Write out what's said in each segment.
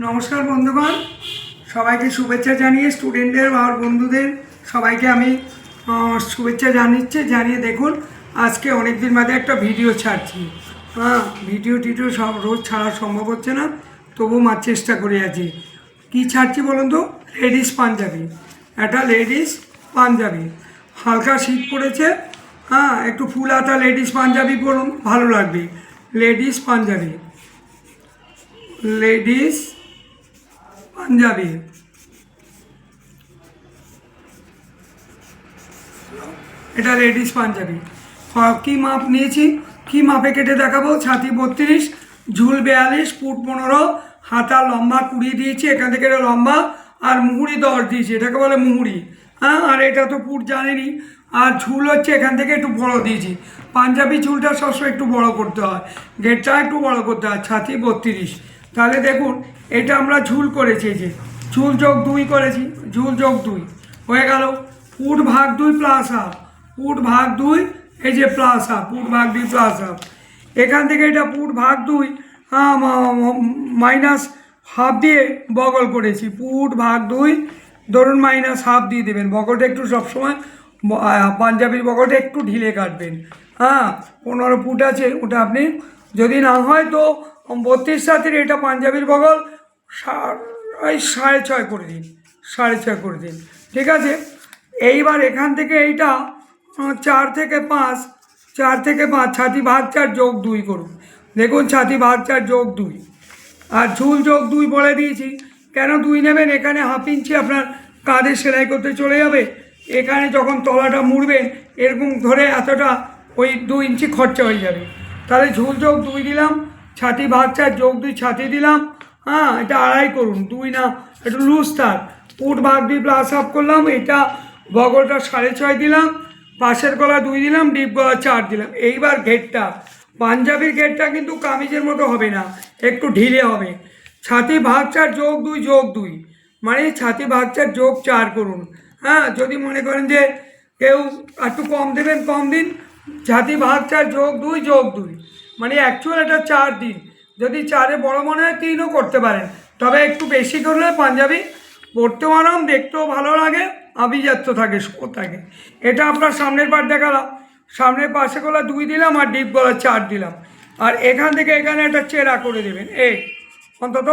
নমস্কার বন্ধুগণ, সবাইকে শুভেচ্ছা জানিয়ে স্টুডেন্টদের আর বন্ধুদের সবাইকে আমি শুভেচ্ছা জানিয়ে দেখুন আজকে অনেক দিন বাদে একটা ভিডিও ছাড়ছি। ভিডিও সব রোজ ছাড়া সম্ভব হচ্ছে না, তবু চেষ্টা করে আছি। কি ছাড়ছি বলুন তো? লেডিস পাঞ্জাবি, একটা লেডিস পাঞ্জাবি। হালকা শীত পড়েছে, একটু ফুল হাতা লেডিস পাঞ্জাবি পরুন, ভালো লাগবে। Ladies Punjabi, ladies Punjabi. এটা লেডিস পাঞ্জাবি। কি মাপ নিয়েছি, কি মাপে কেটে দেখাবো? ছাতি 32, ঝুল 42, ফুট 15, হাতা লম্বা 20 দিয়েছি, এখান থেকে এটা লম্বা, আর মুহুরি 10 দিয়েছি, এটাকে বলে মুহুরি। আর এটা তো ফুট জানেনি। আর ঝুল হচ্ছে এখান থেকে একটু বড় দিয়েছি। পাঞ্জাবি ঝুলটা সবসময় একটু বড় করতে হয়, গেটটা একটু বড় করতে হয়। ছাতি 32। তাহলে দেখুন, এটা আমরা ঝুল করেছি, যে ঝুল যোগ 2 করেছি, ঝুল যোগ 2 হয়ে গেল। ফুট ভাগ 2 প্লাস হাফ, ফুট ভাগ 2, এই যে প্লাস হাফ, ফুট ভাগ 2 প্লাস হাফ। এখান থেকে এটা ফুট ভাগ 2 মাইনাস হাফ দিয়ে বগল করেছি। ফুট ভাগ 2 ধরুন মাইনাস হাফ দিয়ে দেবেন। বগলটা একটু সবসময় পাঞ্জাবির বগলটা একটু ঢিলে কাটবেন। 15 ফুট আছে, ওটা আপনি যদি না হয় তো 32 সাথে এটা পাঞ্জাবির বগল ওই 6.5 করে দিন, 6.5 করে দিন, ঠিক আছে। এইবার এখান থেকে এইটা 4 থেকে 5, 4 থেকে 5, ছাতি ভাগ 4 যোগ 2 করুন। দেখুন, ছাতি ভাগ 4 যোগ 2, আর ঝুল যোগ 2 বলে দিয়েছি। কেন 2 নেবেন? এখানে হাফ ইঞ্চি আপনার কাঁধে সেলাই করতে চলে যাবে। এখানে যখন তলাটা মুড়বেন এরকম ধরে এতটা ওই 2 ইঞ্চি খরচা হয়ে যাবে। তাহলে ঝুল যোগ 2 দিলাম, ছাতি ভাগ 4 যোগ 2 ছাতি দিলাম। এটা 2.5 করুন, 2 না, একটু লুজ থাক। ফুট ভাগ 2 প্লাস হাফ করলাম। এটা বগলটা 6.5 দিলাম, পাশের গলা 2 দিলাম, ডিপ গলা 4 দিলাম। এইবার ঘেরটা, পাঞ্জাবির ঘেরটা কিন্তু কামিজের মতো হবে না, একটু ঢিলে হবে। ছাতি ভাগ 4 যোগ 2 যোগ 2, মানে ছাতি ভাগ 4 যোগ 4 করুন। যদি মনে করেন যে কেউ একটু কম দেবেন, কম দিন। ছাতি ভাগ 4 যোগ 2 যোগ 2, মানে অ্যাকচুয়াল এটা 4 দিন। যদি 4-এ বড় মনে হয় 3ও করতে পারেন, তবে একটু বেশি করলে পাঞ্জাবি পরতেও আরাম, দেখতেও ভালো লাগে, আভিজাত্য থাকে, শো থাকে। এটা আপনার সামনের পাট দেখালাম, সামনের পাশে গলা 2 দিলাম, আর ডিপ গলা 4 দিলাম। আর এখান থেকে এখানে একটা চেরা করে দেবেন, অন্তত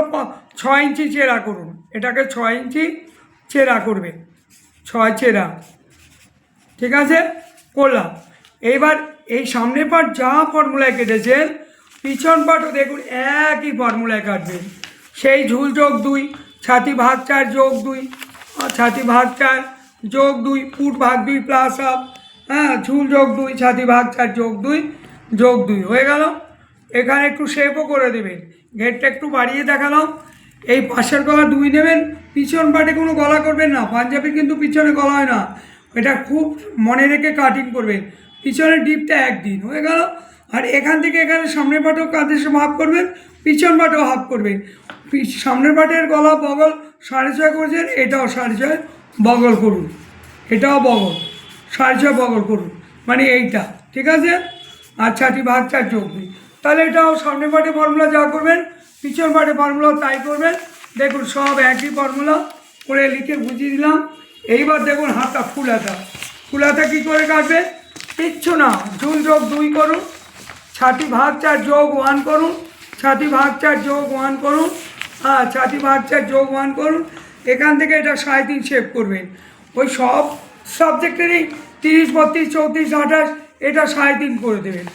6 ইঞ্চি চেরা করুন। এটাকে 6 ইঞ্চি চেরা করবেন, 6 চেরা, ঠিক আছে, করলাম। এইবার এই সামনের পাট যা ফর্মুলায় কেটেছেন, পিছন পাটও দেখুন একই ফর্মুলায় কাটবেন। সেই ঝুল যোগ 2, ছাতি ভাগ 4 যোগ 2, ছাতি ভাগ 4 যোগ 2, ফুট ভাগ 2 প্লাস হাফ, ঝুল যোগ 2, ছাতি ভাগ 4 যোগ 2 যোগ 2 হয়ে গেল। এখানে একটু শেপও করে দেবেন, ঘেরটা একটু বাড়িয়ে দেখালাম। এই পাশের গলা 2 নেবেন, পিছন পাটে কোনো গলা করবেন না। পাঞ্জাবি কিন্তু পিছনে গলা হয় না, এটা খুব মনে রেখে কাটিং করবেন। পিছনের ডিপটা 1 দিন হয়ে গেল। আর এখান থেকে এখানে সামনের পাটেও কাঁধে হাফ করবেন, পিছন পাটেও হাফ করবেন। সামনের পাটের গলা বগল 6.5 করেছেন, এটাও 6.5 বগল করুন, এটাও বগল 6.5 বগল করুন, মানে এইটা, ঠিক আছে। আর ছাতি ভাগ 4 যোগ 2, তাহলে এটাও সামনের পাটে ফর্মুলা যা করবেন, পিছন পাটে ফর্মুলা তাই করবেন। দেখুন সব একই ফর্মুলা করে লিখে বুঝিয়ে দিলাম। এইবার দেখুন হাতা, ফুল হাতা। ফুল হাতা কী করে কাটবে? কিচ্ছু না, ঝুল যোগ 2 করুন, ছাতি ভাগ 4 যোগ 1 করুন, ছাতি ভাগ 4 যোগ 1 করুন, ছাতি ভাগ 4 যোগ 1 করুন। এখান থেকে এটা 3.5 শেপ করবেন। ওই সব সাবজেক্টেরই 30, 32, 34, 28 এটা 3.5 করে দেবেন।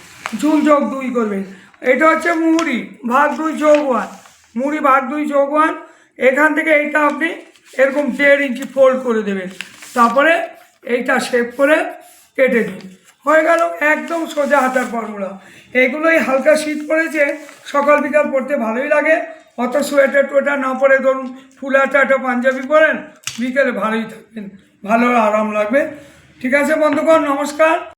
ঝুল যোগ 2 করবেন। এটা হচ্ছে মুহুরি ভাগ 2 যোগ 1, মুহুরি ভাগ 2 যোগ 1। এখান থেকে এইটা আপনি এরকম 1.5 ইঞ্চি ফোল্ড করে দেবেন, তারপরে এইটা শেপ করে কেটে দিন, হয়ে গেল। একদম সোজা হাতার ফর্মুলা। এগুলোই হালকা শীত পড়েছে, সকাল বিকাল পরতে ভালোই লাগে। অত সোয়েটার টোয়েটার না পরে ধরুন ফুল হাতা একটা পাঞ্জাবি পরেন, বিকেলে ভালোই থাকবেন, ভালো আরাম লাগবে। ঠিক আছে বন্ধুগণ, নমস্কার।